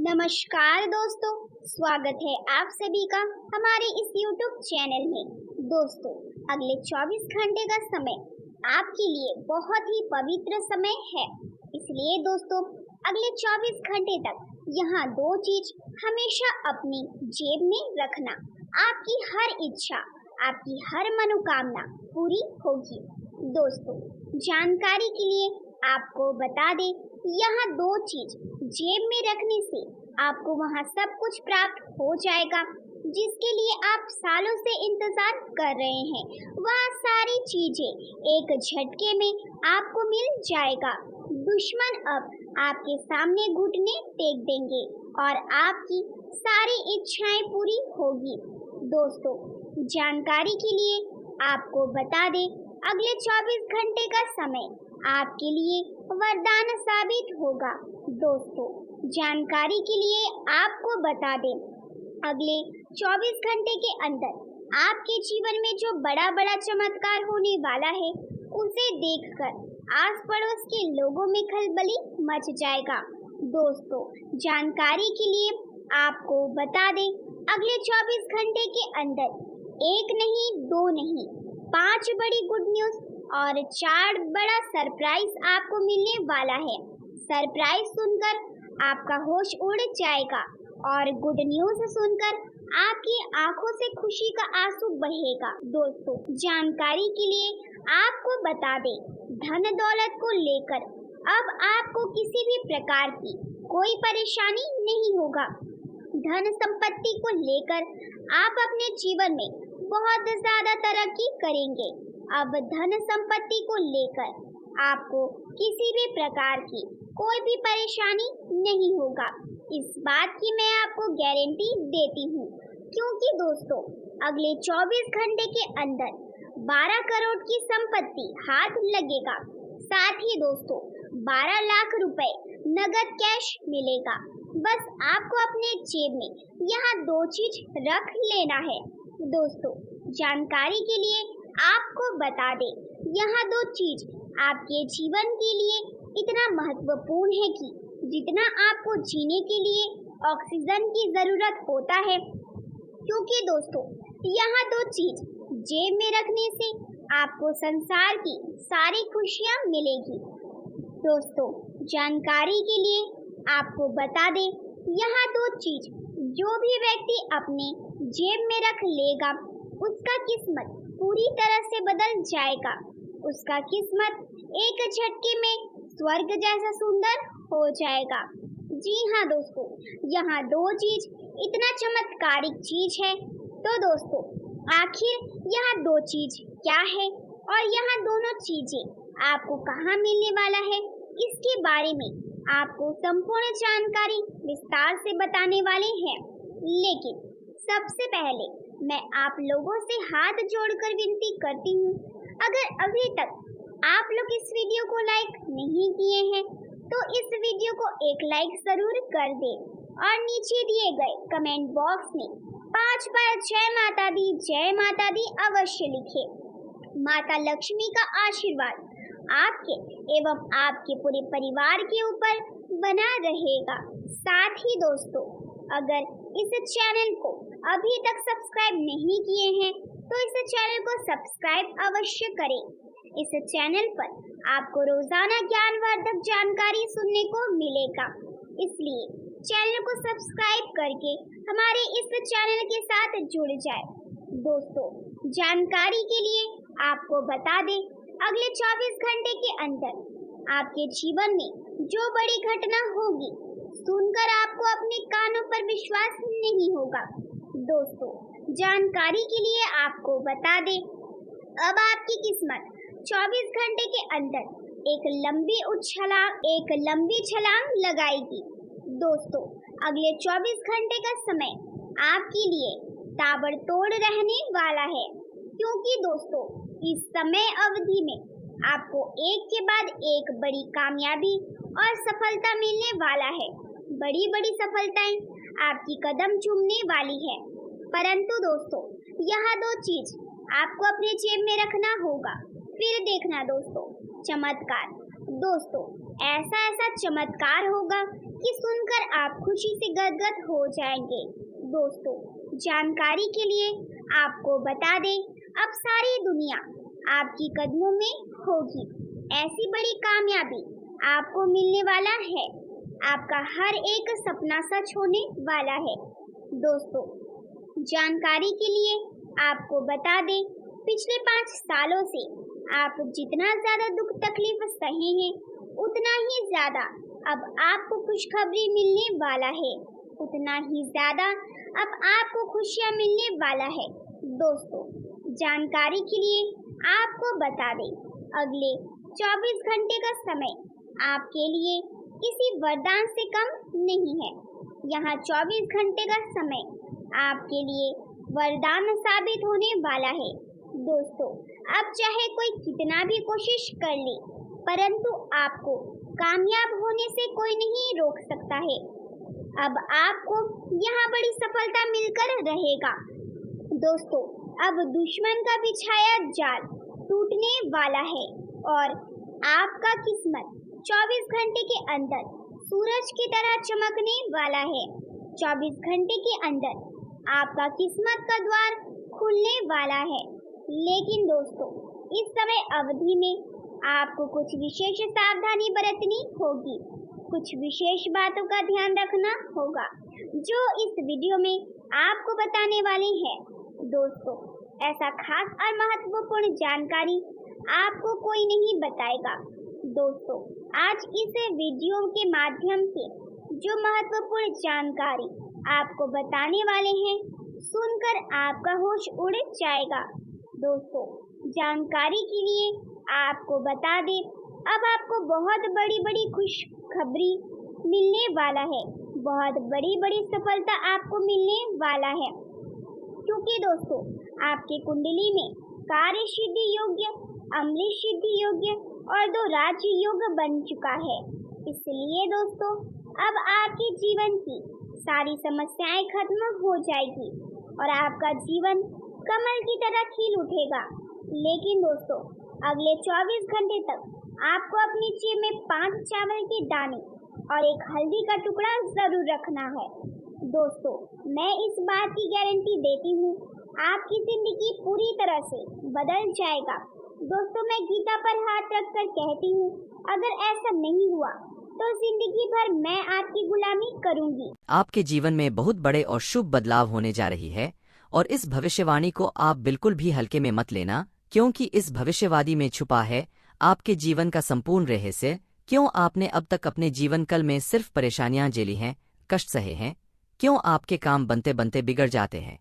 नमस्कार दोस्तों, स्वागत है आप सभी का हमारे इस YouTube चैनल में। दोस्तों, अगले 24 घंटे का समय आपके लिए बहुत ही पवित्र समय है। इसलिए दोस्तों, अगले 24 घंटे तक यहाँ दो चीज हमेशा अपनी जेब में रखना। आपकी हर इच्छा, आपकी हर मनोकामना पूरी होगी। दोस्तों, जानकारी के लिए आपको बता दें, यहाँ दो चीज जेब में रखने से आपको वहाँ सब कुछ प्राप्त हो जाएगा जिसके लिए आप सालों से इंतजार कर रहे हैं। वह सारी चीजें एक झटके में आपको मिल जाएगा। दुश्मन अब आपके सामने घुटने टेक देंगे और आपकी सारी इच्छाएं पूरी होगी। दोस्तों, जानकारी के लिए आपको बता दें, अगले 24 घंटे का समय आपके लिए वरदान साबित होगा। दोस्तों, जानकारी के लिए आपको बता दें, अगले 24 घंटे के अंदर आपके जीवन में जो बड़ा चमत्कार होने वाला है, उसे देखकर आस पड़ोस के लोगों में खलबली मच जाएगा। दोस्तों, जानकारी के लिए आपको बता दें, अगले 24 घंटे के अंदर एक नहीं, दो नहीं, 5 बड़ी गुड न्यूज और 4 बड़ा सरप्राइज आपको मिलने वाला है। सरप्राइज सुनकर आपका होश उड़ जाएगा और गुड न्यूज सुनकर आपकी आंखों से खुशी का आंसू बहेगा। दोस्तों, जानकारी के लिए आपको बता दें, धन दौलत को लेकर अब आपको किसी भी प्रकार की कोई परेशानी नहीं होगा। धन संपत्ति को लेकर आप अपने जीवन में बहुत ज्यादा तरक्की करेंगे। अब धन संपत्ति को लेकर आपको किसी भी प्रकार की कोई भी परेशानी नहीं होगा। इस बात की मैं आपको गारंटी देती हूँ, क्योंकि दोस्तों, अगले 24 घंटे के अंदर 12 करोड़ की संपत्ति हाथ लगेगा। साथ ही दोस्तों, 12 लाख रुपए नगद कैश मिलेगा। बस आपको अपने जेब में यहाँ दो चीज रख लेना है। दोस्तों, जानकारी के लिए आपको बता दें, यहाँ दो चीज आपके जीवन के लिए इतना महत्वपूर्ण है कि जितना आपको जीने के लिए ऑक्सीजन की जरूरत होता है, क्योंकि दोस्तों, यहाँ दो चीज जेब में रखने से आपको संसार की सारी खुशियाँ मिलेगी। दोस्तों, जानकारी के लिए आपको बता दें, यहाँ दो चीज जो भी व्यक्ति अपने जेब में रख लेगा, उसका किस्मत पूरी तरह से बदल जाएगा। उसका किस्मत एक झटके में स्वर्ग जैसा सुंदर हो जाएगा। जी हाँ दोस्तों, यहाँ दो चीज इतना चमत्कारिक चीज है। तो दोस्तों, आखिर यहाँ दो चीज क्या है और यहाँ दोनों चीजें आपको कहाँ मिलने वाला है, इसके बारे में आपको संपूर्ण जानकारी विस्तार से बताने वाले हैं। लेकिन सबसे पहले मैं आप लोगों से हाथ जोड़कर विनती करती हूँ, अगर अभी तक आप लोग इस वीडियो को लाइक नहीं किए हैं तो इस वीडियो को एक लाइक जरूर कर दें और नीचे दिए गए कमेंट बॉक्स में 5 बार जय माता दी अवश्य लिखें। माता लक्ष्मी का आशीर्वाद आपके एवं आपके पूरे परिवार के ऊपर बना रहेगा। साथ ही दोस्तों, अगर इस चैनल को अभी तक सब्सक्राइब नहीं किए हैं तो इस चैनल को सब्सक्राइब अवश्य करें। इस चैनल पर आपको रोजाना ज्ञानवर्धक जानकारी सुनने को मिलेगा, इसलिए चैनल को सब्सक्राइब करके हमारे इस चैनल के साथ जुड़ जाए। दोस्तों, जानकारी के लिए आपको बता दें, अगले 24 घंटे के अंदर आपके जीवन में जो बड़ी घटना होगी, सुनकर आपको अपने कानों पर विश्वास नहीं होगा। दोस्तों, जानकारी के लिए आपको बता दें, अब आपकी किस्मत 24 घंटे के अंदर एक लंबी छलांग लगाएगी। दोस्तों, अगले 24 घंटे का समय आपके लिए ताबड़तोड़ रहने वाला है, क्योंकि दोस्तों, इस समय अवधि में आपको एक के बाद एक बड़ी कामयाबी और सफलता मिलने वाला है। बड़ी सफलताएं आपकी कदम चूमने वाली है। परंतु दोस्तों, यहाँ दो चीज आपको अपने जेब में रखना होगा। फिर देखना दोस्तों, चमत्कार। दोस्तों, ऐसा चमत्कार होगा कि सुनकर आप खुशी से गदगद हो जाएंगे। दोस्तों, जानकारी के लिए आपको बता दें, अब सारी दुनिया आपकी कदमों में होगी। ऐसी बड़ी कामयाबी आपको मिलने वाला है। आपका हर एक सपना सच होने वाला है। दोस्तों, जानकारी के लिए आपको बता दें, पिछले 5 सालों से आप जितना ज्यादा दुख तकलीफ सहे हैं, उतना ही ज्यादा अब आपको खुशखबरी मिलने वाला है। उतना ही ज्यादा अब आपको खुशियां मिलने वाला है। दोस्तों, जानकारी के लिए आपको बता दें, अगले 24 घंटे का समय आपके लिए किसी वरदान से कम नहीं है। यहाँ 24 घंटे का समय आपके लिए वरदान साबित होने वाला है। दोस्तों, अब चाहे कोई कितना भी कोशिश कर ले, परंतु आपको कामयाब होने से कोई नहीं रोक सकता है। अब आपको यहाँ बड़ी सफलता मिलकर रहेगा। दोस्तों, अब दुश्मन का बिछाया जाल टूटने वाला है और आपका किस्मत 24 घंटे के अंदर सूरज की तरह चमकने वाला है। 24 घंटे के अंदर आपका किस्मत का द्वार खुलने वाला है। लेकिन दोस्तों, इस समय अवधि में आपको कुछ विशेष सावधानी बरतनी होगी। कुछ विशेष बातों का ध्यान रखना होगा, जो इस वीडियो में आपको बताने वाले हैं। दोस्तों, ऐसा खास और महत्वपूर्ण जानकारी आपको कोई नहीं बताएगा। दोस्तों, आज इस वीडियो के माध्यम से जो महत्वपूर्ण जानकारी आपको बताने वाले हैं, सुनकर आपका होश उड़ जाएगा। दोस्तों, जानकारी के लिए आपको बता दें, अब आपको बहुत बड़ी बड़ी खुशखबरी मिलने वाला है। बहुत बड़ी बड़ी सफलता आपको मिलने वाला है, क्योंकि दोस्तों, आपके कुंडली में कार्य सिद्धि योग्य, अमली सिद्धि योग्य और 2 राज्य योग बन चुका है। इसलिए दोस्तों, अब आपके जीवन की सारी समस्याएं खत्म हो जाएगी और आपका जीवन कमल की तरह खिल उठेगा। लेकिन दोस्तों, अगले 24 घंटे तक आपको अपनी जेब में 5 चावल के दाने और 1 हल्दी का टुकड़ा जरूर रखना है। दोस्तों, मैं इस बात की गारंटी देती हूँ, आपकी जिंदगी पूरी तरह से बदल जाएगा। दोस्तों, मैं गीता पर हाथ रखकर कहती हूँ, अगर ऐसा नहीं हुआ तो जिंदगी भर मैं आपकी गुलामी करूँगी। आपके जीवन में बहुत बड़े और शुभ बदलाव होने जा रही है और इस भविष्यवाणी को आप बिल्कुल भी हल्के में मत लेना, क्योंकि इस भविष्यवाणी में छुपा है आपके जीवन का संपूर्ण रहस्य। क्यों आपने अब तक अपने जीवन काल में सिर्फ परेशानियां झेली हैं, कष्ट सहे हैं? क्यों आपके काम बनते बनते बिगड़ जाते हैं?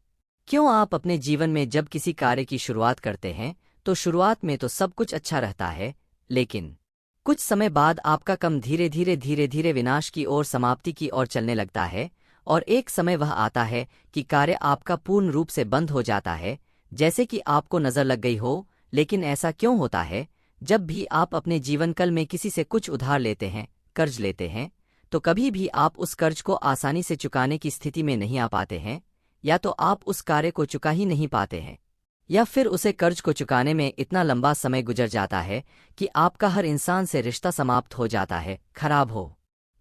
क्यों आप अपने जीवन में जब किसी कार्य की शुरुआत करते हैं तो शुरुआत में तो सब कुछ अच्छा रहता है, लेकिन कुछ समय बाद आपका काम धीरे धीरे विनाश की ओर, समाप्ति की ओर चलने लगता है और एक समय वह आता है कि कार्य आपका पूर्ण रूप से बंद हो जाता है, जैसे कि आपको नजर लग गई हो। लेकिन ऐसा क्यों होता है? जब भी आप अपने जीवन काल में किसी से कुछ उधार लेते हैं, कर्ज लेते हैं, तो कभी भी आप उस कर्ज को आसानी से चुकाने की स्थिति में नहीं आ पाते हैं, या तो आप उस कार्य को चुका ही नहीं पाते हैं, या फिर उसे कर्ज को चुकाने में इतना लंबा समय गुजर जाता है कि आपका हर इंसान से रिश्ता समाप्त हो जाता है, खराब हो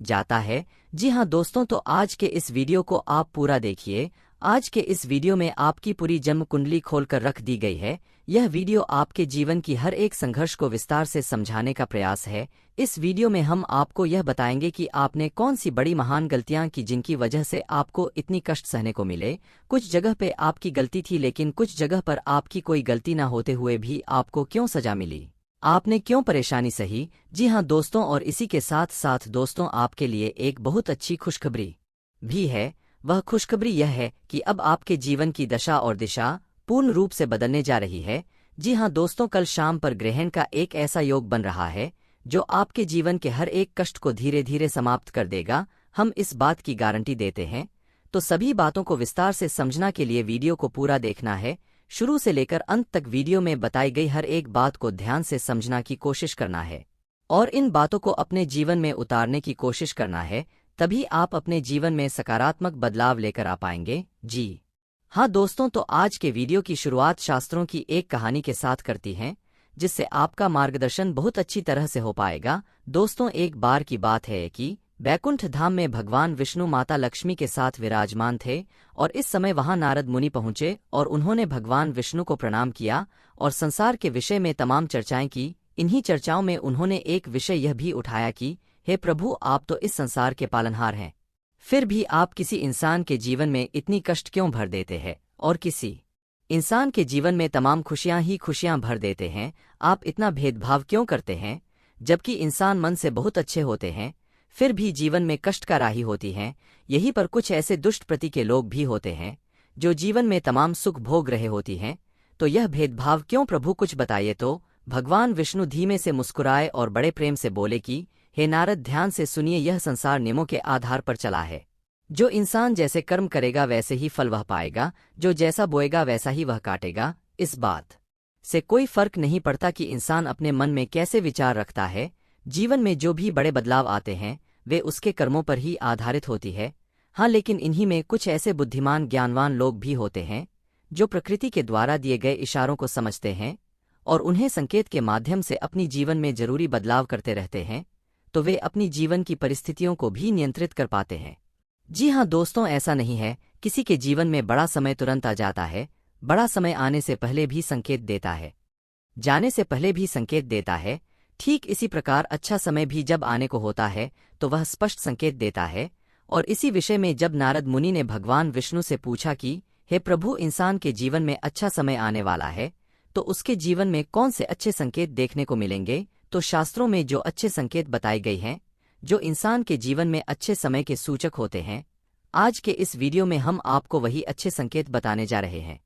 जाता है। जी हाँ दोस्तों, तो आज के इस वीडियो को आप पूरा देखिए। आज के इस वीडियो में आपकी पूरी जन्म कुंडली खोलकर रख दी गई है। यह वीडियो आपके जीवन की हर एक संघर्ष को विस्तार से समझाने का प्रयास है। इस वीडियो में हम आपको यह बताएंगे कि आपने कौन सी बड़ी महान गलतियां की जिनकी वजह से आपको इतनी कष्ट सहने को मिले। कुछ जगह पे आपकी गलती थी, लेकिन कुछ जगह पर आपकी कोई गलती न होते हुए भी आपको क्यों सजा मिली, आपने क्यों परेशानी सही। जी हाँ दोस्तों, और इसी के साथ साथ दोस्तों, आपके लिए एक बहुत अच्छी खुशखबरी भी है। वह खुशखबरी यह है कि अब आपके जीवन की दशा और दिशा पूर्ण रूप से बदलने जा रही है। जी हाँ दोस्तों, कल शाम पर ग्रहण का एक ऐसा योग बन रहा है जो आपके जीवन के हर एक कष्ट को धीरे धीरे समाप्त कर देगा। हम इस बात की गारंटी देते हैं। तो सभी बातों को विस्तार से समझना के लिए वीडियो को पूरा देखना है। शुरू से लेकर अंत तक वीडियो में बताई गई हर एक बात को ध्यान से समझना की कोशिश करना है और इन बातों को अपने जीवन में उतारने की कोशिश करना है। तभी आप अपने जीवन में सकारात्मक बदलाव लेकर आ पाएंगे। जी हाँ दोस्तों, तो आज के वीडियो की शुरुआत शास्त्रों की एक कहानी के साथ करती हैं, जिससे आपका मार्गदर्शन बहुत अच्छी तरह से हो पाएगा। दोस्तों, एक बार की बात है कि बैकुंठ धाम में भगवान विष्णु माता लक्ष्मी के साथ विराजमान थे और इस समय वहां नारद मुनि पहुंचे और उन्होंने भगवान विष्णु को प्रणाम किया और संसार के विषय में तमाम चर्चाएं की। इन्हीं चर्चाओं में उन्होंने एक विषय यह भी उठाया कि हे प्रभु, आप तो इस संसार के पालनहार हैं, फिर भी आप किसी इंसान के जीवन में इतनी कष्ट क्यों भर देते हैं और किसी इंसान के जीवन में तमाम खुशियां ही खुशियां भर देते हैं। आप इतना भेदभाव क्यों करते हैं, जबकि इंसान मन से बहुत अच्छे होते हैं फिर भी जीवन में कष्ट का राही होती हैं। यहीं पर कुछ ऐसे दुष्ट प्रति के लोग भी होते हैं जो जीवन में तमाम सुख भोग रहे होती हैं। तो यह भेदभाव क्यों प्रभु, कुछ बताइए। तो भगवान विष्णु धीमे से मुस्कुराए और बड़े प्रेम से बोले कि हे नारद, ध्यान से सुनिए, यह संसार नियमों के आधार पर चला है। जो इंसान जैसे कर्म करेगा वैसे ही फल वह पाएगा, जो जैसा बोएगा वैसा ही वह काटेगा। इस बात से कोई फर्क नहीं पड़ता कि इंसान अपने मन में कैसे विचार रखता है। जीवन में जो भी बड़े बदलाव आते हैं वे उसके कर्मों पर ही आधारित होती है। हाँ, लेकिन इन्हीं में कुछ ऐसे बुद्धिमान ज्ञानवान लोग भी होते हैं जो प्रकृति के द्वारा दिए गए इशारों को समझते हैं और उन्हें संकेत के माध्यम से अपनी जीवन में जरूरी बदलाव करते रहते हैं, तो वे अपनी जीवन की परिस्थितियों को भी नियंत्रित कर पाते हैं। जी हाँ दोस्तों, ऐसा नहीं है किसी के जीवन में बड़ा समय तुरंत आ जाता है। बड़ा समय आने से पहले भी संकेत देता है, जाने से पहले भी संकेत देता है। ठीक इसी प्रकार अच्छा समय भी जब आने को होता है तो वह स्पष्ट संकेत देता है। और इसी विषय में जब नारद मुनि ने भगवान विष्णु से पूछा कि हे प्रभु, इंसान के जीवन में अच्छा समय आने वाला है तो उसके जीवन में कौन से अच्छे संकेत देखने को मिलेंगे, तो शास्त्रों में जो अच्छे संकेत बताए गए हैं जो इंसान के जीवन में अच्छे समय के सूचक होते हैं, आज के इस वीडियो में हम आपको वही अच्छे संकेत बताने जा रहे हैं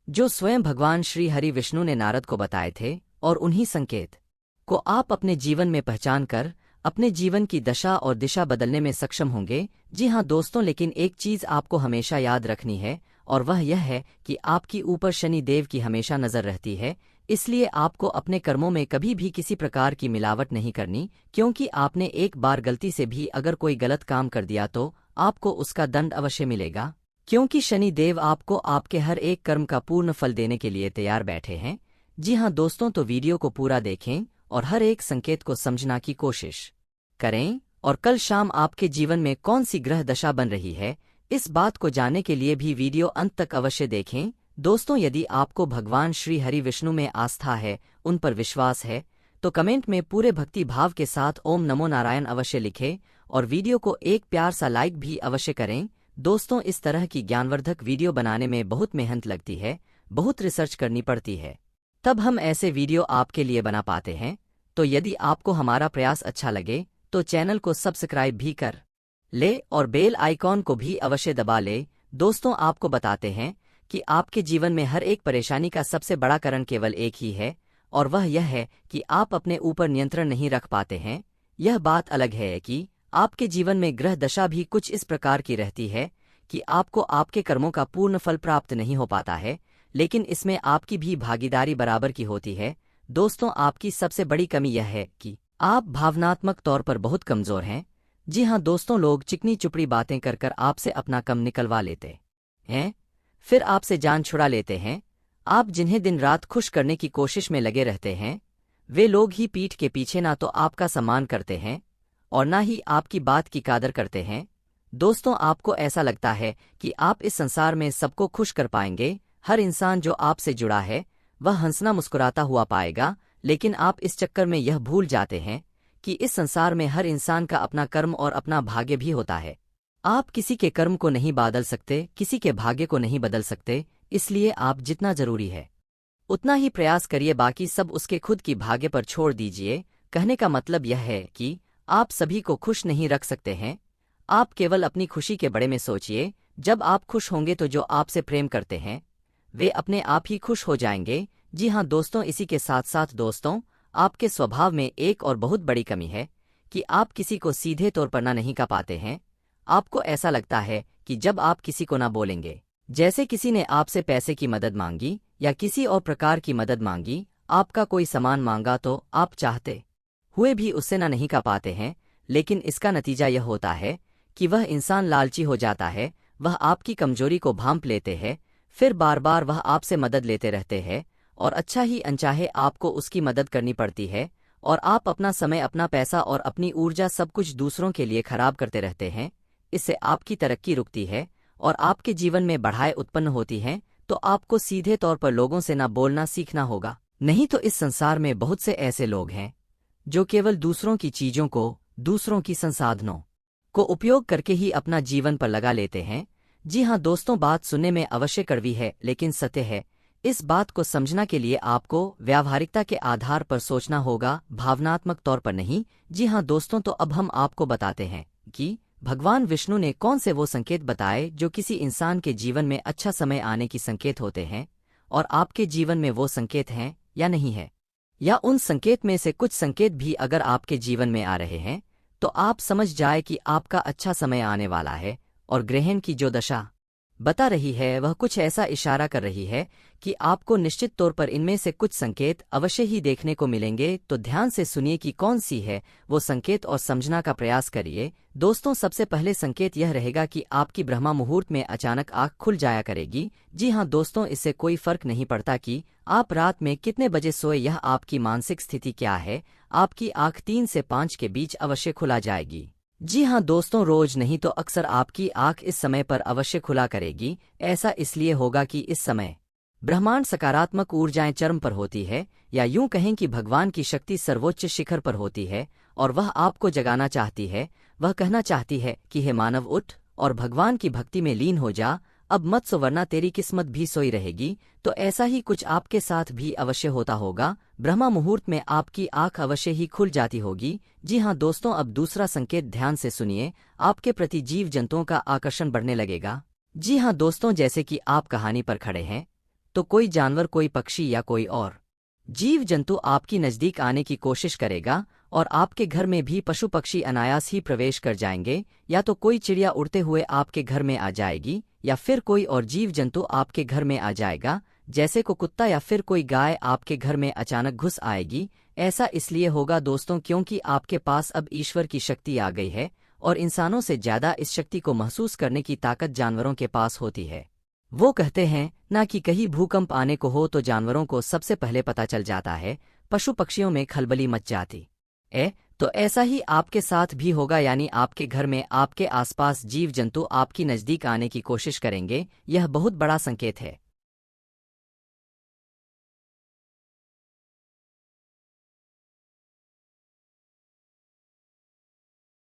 जो स्वयं भगवान श्री हरि विष्णु ने नारद को बताए थे। और उन्हीं संकेत को आप अपने जीवन में पहचान कर अपने जीवन की दशा और दिशा बदलने में सक्षम होंगे। जी हाँ दोस्तों, लेकिन एक चीज आपको हमेशा याद रखनी है और वह यह है कि आपकी ऊपर शनि देव की हमेशा नजर रहती है। इसलिए आपको अपने कर्मों में कभी भी किसी प्रकार की मिलावट नहीं करनी, क्योंकि आपने एक बार गलती से भी अगर कोई गलत काम कर दिया तो आपको उसका दंड अवश्य मिलेगा, क्योंकि शनि देव आपको आपके हर एक कर्म का पूर्ण फल देने के लिए तैयार बैठे हैं। जी हाँ दोस्तों, तो वीडियो को पूरा देखें और हर एक संकेत को समझना की कोशिश करें। और कल शाम आपके जीवन में कौन सी ग्रह दशा बन रही है, इस बात को जानने के लिए भी वीडियो अंत तक अवश्य देखें। दोस्तों, यदि आपको भगवान श्री हरि विष्णु में आस्था है, उन पर विश्वास है, तो कमेंट में पूरे भक्ति भाव के साथ ओम नमो नारायण अवश्य लिखें और वीडियो को एक प्यार सा लाइक भी अवश्य करें। दोस्तों, इस तरह की ज्ञानवर्धक वीडियो बनाने में बहुत मेहनत लगती है, बहुत रिसर्च करनी पड़ती है, तब हम ऐसे वीडियो आपके लिए बना पाते हैं। तो यदि आपको हमारा प्रयास अच्छा लगे तो चैनल को सब्सक्राइब भी कर ले और बेल आइकॉन को भी अवश्य दबा ले। दोस्तों, आपको बताते हैं कि आपके जीवन में हर एक परेशानी का सबसे बड़ा कारण केवल एक ही है और वह यह है कि आप अपने ऊपर नियंत्रण नहीं रख पाते हैं। यह बात अलग है कि आपके जीवन में ग्रह दशा भी कुछ इस प्रकार की रहती है कि आपको आपके कर्मों का पूर्ण फल प्राप्त नहीं हो पाता है, लेकिन इसमें आपकी भी भागीदारी बराबर की होती है। दोस्तों, आपकी सबसे बड़ी कमी यह है कि आप भावनात्मक तौर पर बहुत कमजोर हैं। जी हाँ दोस्तों, लोग चिकनी चुपड़ी बातें कर कर आपसे अपना कम निकलवा लेते हैं, फिर आपसे जान छुड़ा लेते हैं। आप जिन्हें दिन रात खुश करने की कोशिश में लगे रहते हैं, वे लोग ही पीठ के पीछे ना तो आपका सम्मान करते हैं और ना ही आपकी बात की कदर करते हैं। दोस्तों, आपको ऐसा लगता है कि आप इस संसार में सबको खुश कर पाएंगे, हर इंसान जो आपसे जुड़ा है वह हंसना मुस्कुराता हुआ पाएगा, लेकिन आप इस चक्कर में यह भूल जाते हैं कि इस संसार में हर इंसान का अपना कर्म और अपना भाग्य भी होता है। आप किसी के कर्म को नहीं बदल सकते, किसी के भाग्य को नहीं बदल सकते, इसलिए आप जितना जरूरी है उतना ही प्रयास करिए, बाकी सब उसके खुद की भाग्य पर छोड़ दीजिए। कहने का मतलब यह है कि आप सभी को खुश नहीं रख सकते हैं, आप केवल अपनी खुशी के बड़े में सोचिए। जब आप खुश होंगे तो जो आपसे प्रेम करते हैं वे अपने आप ही खुश हो जाएंगे। जी हाँ दोस्तों, इसी के साथ साथ दोस्तों, आपके स्वभाव में एक और बहुत बड़ी कमी है कि आप किसी को सीधे तौर पर ना नहीं कह पाते हैं। आपको ऐसा लगता है कि जब आप किसी को ना बोलेंगे, जैसे किसी ने आपसे पैसे की मदद मांगी या किसी और प्रकार की मदद मांगी, आपका कोई सामान मांगा, तो आप चाहते हुए भी उससे ना नहीं कह पाते हैं। लेकिन इसका नतीजा यह होता है कि वह इंसान लालची हो जाता है, वह आपकी कमजोरी को भांप लेते हैं, फिर बार बार वह आपसे मदद लेते रहते हैं और अच्छा ही अनचाहे आपको उसकी मदद करनी पड़ती है और आप अपना समय, अपना पैसा और अपनी ऊर्जा सब कुछ दूसरों के लिए खराब करते रहते हैं। इससे आपकी तरक्की रुकती है और आपके जीवन में बढ़ाएं उत्पन्न होती हैं। तो आपको सीधे तौर पर लोगों से ना बोलना सीखना होगा। नहीं तो इस संसार में बहुत से ऐसे लोग हैं जो केवल दूसरों की चीजों को, दूसरों की संसाधनों को उपयोग करके ही अपना जीवन पर लगा लेते हैं। जी हाँ दोस्तों, बात सुनने में अवश्य कड़वी है लेकिन सत्य है। इस बात को समझना के लिए आपको व्यावहारिकता के आधार पर सोचना होगा, भावनात्मक तौर पर नहीं। जी हाँ दोस्तों, तो अब हम आपको बताते हैं कि भगवान विष्णु ने कौन से वो संकेत बताए जो किसी इंसान के जीवन में अच्छा समय आने की संकेत होते हैं, और आपके जीवन में वो संकेत हैं या नहीं है, या उन संकेत में से कुछ संकेत भी अगर आपके जीवन में आ रहे हैं तो आप समझ जाए कि आपका अच्छा समय आने वाला है। और ग्रहण की जो दशा बता रही है वह कुछ ऐसा इशारा कर रही है कि आपको निश्चित तौर पर इनमें से कुछ संकेत अवश्य ही देखने को मिलेंगे। तो ध्यान से सुनिए कि कौन सी है वो संकेत और समझना का प्रयास करिए। दोस्तों, सबसे पहले संकेत यह रहेगा कि आपकी ब्रह्मा मुहूर्त में अचानक आंख खुल जाया करेगी। जी हाँ दोस्तों, इससे कोई फर्क नहीं पड़ता कि आप रात में कितने बजे सोए, यह आपकी मानसिक स्थिति क्या है, आपकी आंख 3 से 5 के बीच अवश्य खुला जाएगी। जी हाँ दोस्तों, रोज नहीं तो अक्सर आपकी आंख इस समय पर अवश्य खुला करेगी। ऐसा इसलिए होगा कि इस समय ब्रह्मांड सकारात्मक ऊर्जाएं चरम पर होती है, या यूं कहें कि भगवान की शक्ति सर्वोच्च शिखर पर होती है और वह आपको जगाना चाहती है। वह कहना चाहती है कि हे मानव, उठ और भगवान की भक्ति में लीन हो जा, अब मत सो वरना तेरी किस्मत भी सोई रहेगी। तो ऐसा ही कुछ आपके साथ भी अवश्य होता होगा। ब्रह्मा मुहूर्त में आपकी आंख अवश्य ही खुल जाती होगी। जी हाँ दोस्तों, अब दूसरा संकेत ध्यान से सुनिए। आपके प्रति जीव जंतुओं का आकर्षण बढ़ने लगेगा। जी हाँ दोस्तों, जैसे कि आप कहानी पर खड़े हैं तो कोई जानवर, कोई पक्षी या कोई और जीव जंतु आपकी नजदीक आने की कोशिश करेगा और आपके घर में भी पशु पक्षी अनायास ही प्रवेश कर जाएंगे। या तो कोई चिड़िया उड़ते हुए आपके घर में आ जाएगी, या फिर कोई और जीव जंतु आपके घर में आ जाएगा, जैसे को कुत्ता या फिर कोई गाय आपके घर में अचानक घुस आएगी। ऐसा इसलिए होगा दोस्तों क्योंकि आपके पास अब ईश्वर की शक्ति आ गई है, और इंसानों से ज्यादा इस शक्ति को महसूस करने की ताकत जानवरों के पास होती है। वो कहते हैं ना कि कहीं भूकंप आने को हो तो जानवरों को सबसे पहले पता चल जाता है, पशु पक्षियों में खलबली मच जाती तो ऐसा ही आपके साथ भी होगा, यानी आपके घर में, आपके आसपास जीव जंतु आपकी नजदीक आने की कोशिश करेंगे। यह बहुत बड़ा संकेत है।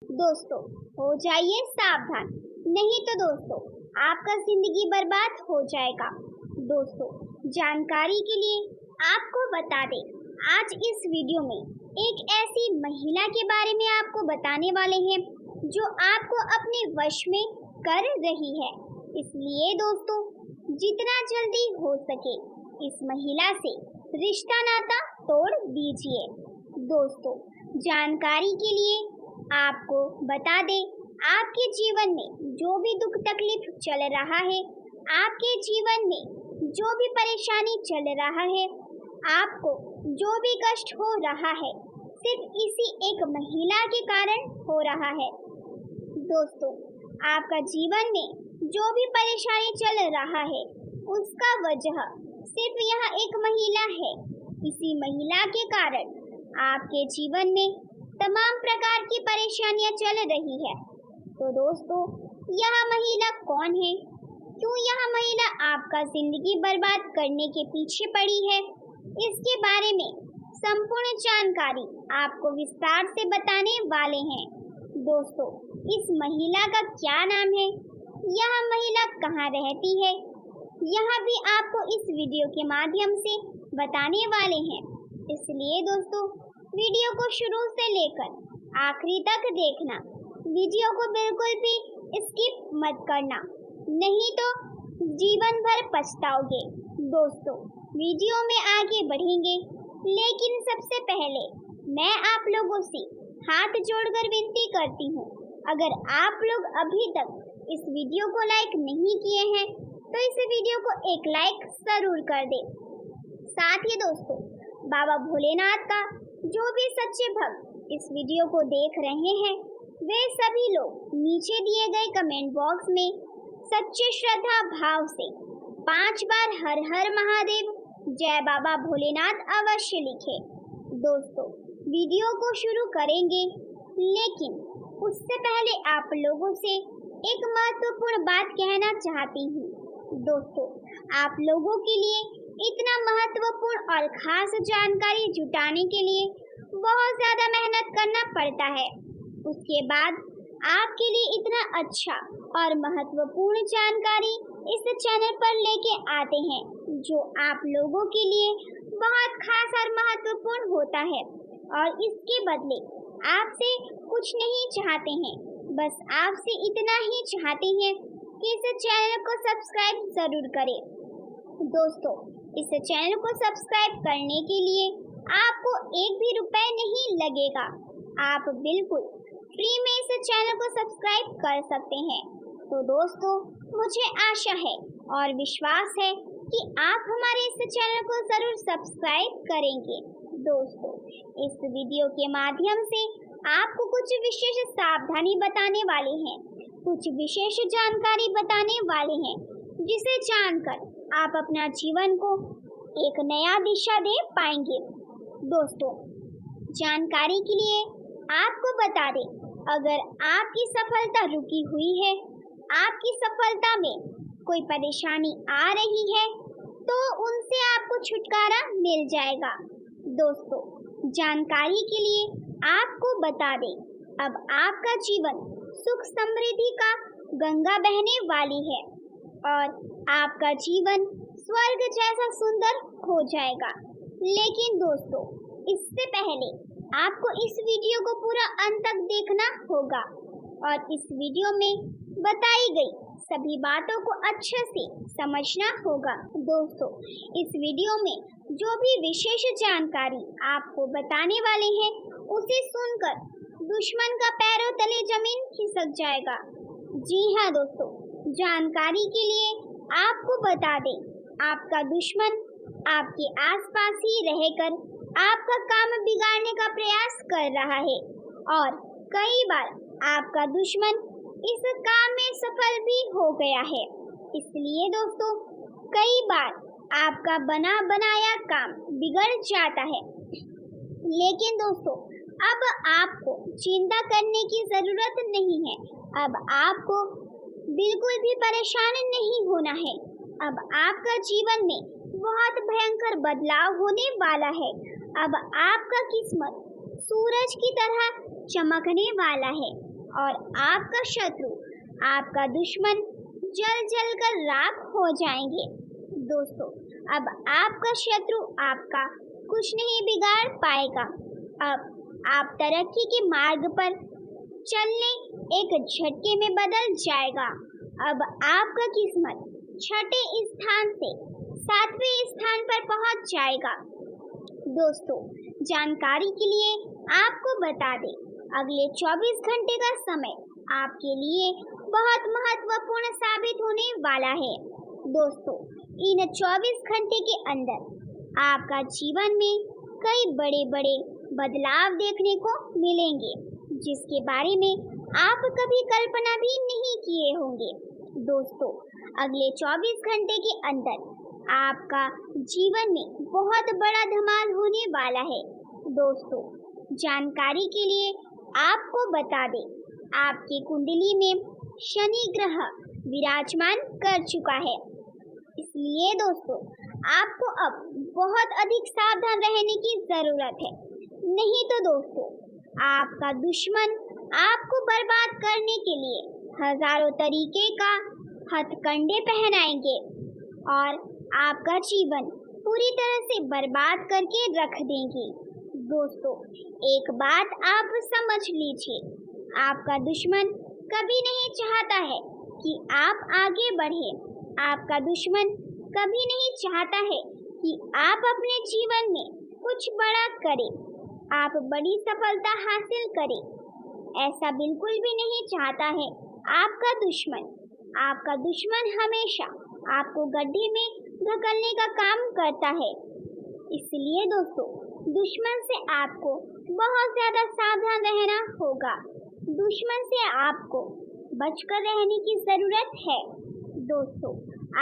दोस्तों, हो जाइए सावधान, नहीं तो दोस्तों आपका जिंदगी बर्बाद हो जाएगा। दोस्तों, जानकारी के लिए आपको बता दें, आज इस वीडियो में एक ऐसी महिला के बारे में आपको बताने वाले हैं जो आपको अपने वश में कर रही है। इसलिए दोस्तों, जितना जल्दी हो सके इस महिला से रिश्ता नाता तोड़ दीजिए। दोस्तों, जानकारी के लिए आपको बता दें, आपके जीवन में जो भी दुख तकलीफ चल रहा है, आपके जीवन में जो भी परेशानी चल रहा है, आपको जो भी कष्ट हो रहा है, सिर्फ इसी एक महिला के कारण हो रहा है। दोस्तों, आपका जीवन में जो भी परेशानी चल रहा है उसका वजह सिर्फ यह एक महिला है। इसी महिला के कारण आपके जीवन में तमाम प्रकार की परेशानियां चल रही है। तो दोस्तों, यह महिला कौन है, क्यों यह महिला आपका जिंदगी बर्बाद करने के पीछे पड़ी है, इसके बारे में संपूर्ण जानकारी आपको विस्तार से बताने वाले हैं। दोस्तों, इस महिला का क्या नाम है, यह महिला कहाँ रहती है, यह भी आपको इस वीडियो के माध्यम से बताने वाले हैं। इसलिए दोस्तों, वीडियो को शुरू से लेकर आखिरी तक देखना। वीडियो को बिल्कुल भी स्किप मत करना, नहीं तो जीवन भर पछताओगे। दोस्तों, वीडियो में आगे बढ़ेंगे, लेकिन सबसे पहले मैं आप लोगों से हाथ जोड़कर विनती करती हूँ, अगर आप लोग अभी तक इस वीडियो को लाइक नहीं किए हैं तो इस वीडियो को एक लाइक जरूर कर दें। साथ ही दोस्तों, बाबा भोलेनाथ का जो भी सच्चे भक्त इस वीडियो को देख रहे हैं, वे सभी लोग नीचे दिए गए कमेंट बॉक्स में सच्चे श्रद्धा भाव से 5 बार हर हर महादेव, जय बाबा भोलेनाथ अवश्य लिखे। दोस्तों, वीडियो को शुरू करेंगे, लेकिन उससे पहले आप लोगों से एक महत्वपूर्ण बात कहना चाहती हूँ। दोस्तों, आप लोगों के लिए इतना महत्वपूर्ण और खास जानकारी जुटाने के लिए बहुत ज़्यादा मेहनत करना पड़ता है। उसके बाद आपके लिए इतना अच्छा और महत्वपूर्ण जानकारी इस चैनल पर लेके आते हैं, जो आप लोगों के लिए बहुत खास और महत्वपूर्ण होता है। और इसके बदले आपसे कुछ नहीं चाहते हैं, बस आपसे इतना ही चाहते हैं कि इस चैनल को सब्सक्राइब जरूर करें। दोस्तों, इस चैनल को सब्सक्राइब करने के लिए आपको एक भी रुपए नहीं लगेगा। आप बिल्कुल फ्री में इस चैनल को सब्सक्राइब कर सकते हैं। तो दोस्तों, मुझे आशा है और विश्वास है कि आप हमारे इस चैनल को जरूर सब्सक्राइब करेंगे। दोस्तों, इस वीडियो के माध्यम से आपको कुछ विशेष सावधानी बताने वाले हैं, कुछ विशेष जानकारी बताने वाले हैं, जिसे जानकर आप अपना जीवन को एक नया दिशा दे पाएंगे। दोस्तों, जानकारी के लिए आपको बता दें, अगर आपकी सफलता रुकी हुई है, आपकी सफलता में कोई परेशानी आ रही है, तो उनसे आपको छुटकारा मिल जाएगा। दोस्तों, जानकारी के लिए आपको बता दें, अब आपका जीवन सुख समृद्धि का गंगा बहने वाली है और आपका जीवन स्वर्ग जैसा सुंदर हो जाएगा। लेकिन दोस्तों, इससे पहले आपको इस वीडियो को पूरा अंत तक देखना होगा और इस वीडियो में बताई गई सभी बातों को अच्छे से समझना होगा। दोस्तों, इस वीडियो में जो भी विशेष जानकारी आपको बताने वाले हैं, उसे सुनकर दुश्मन का पैरों तले जमीन खिसक जाएगा। जी हाँ दोस्तों, जानकारी के लिए आपको बता दें, आपका दुश्मन आपके आसपास ही रहकर आपका काम बिगाड़ने का प्रयास कर रहा है और कई बार आपका दुश्मन इस काम में सफल भी हो गया है। इसलिए दोस्तों, कई बार आपका बना बनाया काम बिगड़ जाता है। लेकिन दोस्तों, अब आपको चिंता करने की जरूरत नहीं है। अब आपको बिल्कुल भी परेशान नहीं होना है। अब आपका जीवन में बहुत भयंकर बदलाव होने वाला है। अब आपका किस्मत सूरज की तरह चमकने वाला है और आपका शत्रु, आपका दुश्मन जल जल कर राख हो जाएंगे। दोस्तों, अब आपका शत्रु आपका कुछ नहीं बिगाड़ पाएगा। अब आप तरक्की के मार्ग पर चलने एक झटके में बदल जाएगा। अब आपका किस्मत छठे स्थान से 7वें स्थान पर पहुंच जाएगा। दोस्तों, जानकारी के लिए आपको बता दें, अगले 24 घंटे का समय आपके लिए बहुत महत्वपूर्ण साबित होने वाला है। दोस्तों, इन 24 घंटे के अंदर आपका जीवन में कई बड़े बड़े बदलाव देखने को मिलेंगे, जिसके बारे में आप कभी कल्पना भी नहीं किए होंगे। दोस्तों, अगले 24 घंटे के अंदर आपका जीवन में बहुत बड़ा धमाल होने वाला है। दोस्तों, जानकारी के लिए आपको बता दें, आपकी कुंडली में शनि ग्रह विराजमान कर चुका है। इसलिए दोस्तों, आपको अब बहुत अधिक सावधान रहने की जरूरत है। नहीं तो दोस्तों, आपका दुश्मन आपको बर्बाद करने के लिए हजारों तरीके का हथकंडे पहनाएंगे और आपका जीवन पूरी तरह से बर्बाद करके रख देंगे। दोस्तों, एक बात आप समझ लीजिए, आपका दुश्मन कभी नहीं चाहता है कि आप आगे बढ़ें। आपका दुश्मन कभी नहीं चाहता है कि आप अपने जीवन में कुछ बड़ा करें, आप बड़ी सफलता हासिल करें। ऐसा बिल्कुल भी नहीं चाहता है आपका दुश्मन। आपका दुश्मन हमेशा आपको गड्ढे में धकेलने का काम करता है। इसलिए दोस्तों, दुश्मन से आपको बहुत ज़्यादा सावधान रहना होगा। दुश्मन से आपको बचकर रहने की ज़रूरत है। दोस्तों,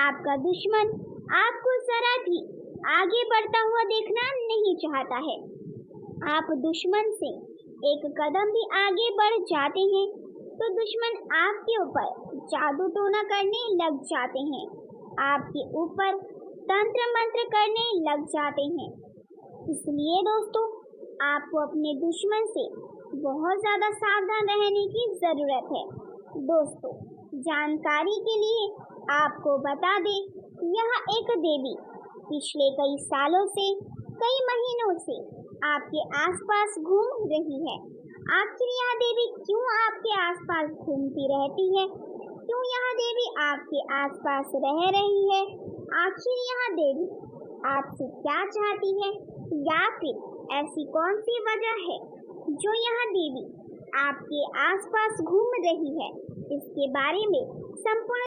आपका दुश्मन आपको ज़रा भी आगे बढ़ता हुआ देखना नहीं चाहता है। आप दुश्मन से एक कदम भी आगे बढ़ जाते हैं तो दुश्मन आपके ऊपर जादू टोना करने लग जाते हैं, आपके ऊपर तंत्र मंत्र करने लग जाते हैं। इसलिए दोस्तों, आपको अपने दुश्मन से बहुत ज़्यादा सावधान रहने की ज़रूरत है। दोस्तों, जानकारी के लिए आपको बता दें, यह एक देवी पिछले कई सालों से, कई महीनों से आपके आसपास घूम रही है। आखिर यह देवी क्यों आपके आसपास घूमती रहती है? क्यों यह देवी आपके आसपास रह रही है? आखिर यह देवी आपसे क्या चाहती है, या फिर ऐसी कौन सी वजह है जो यह देवी आपके आसपास घूम रही है? इसके बारे में संपूर्ण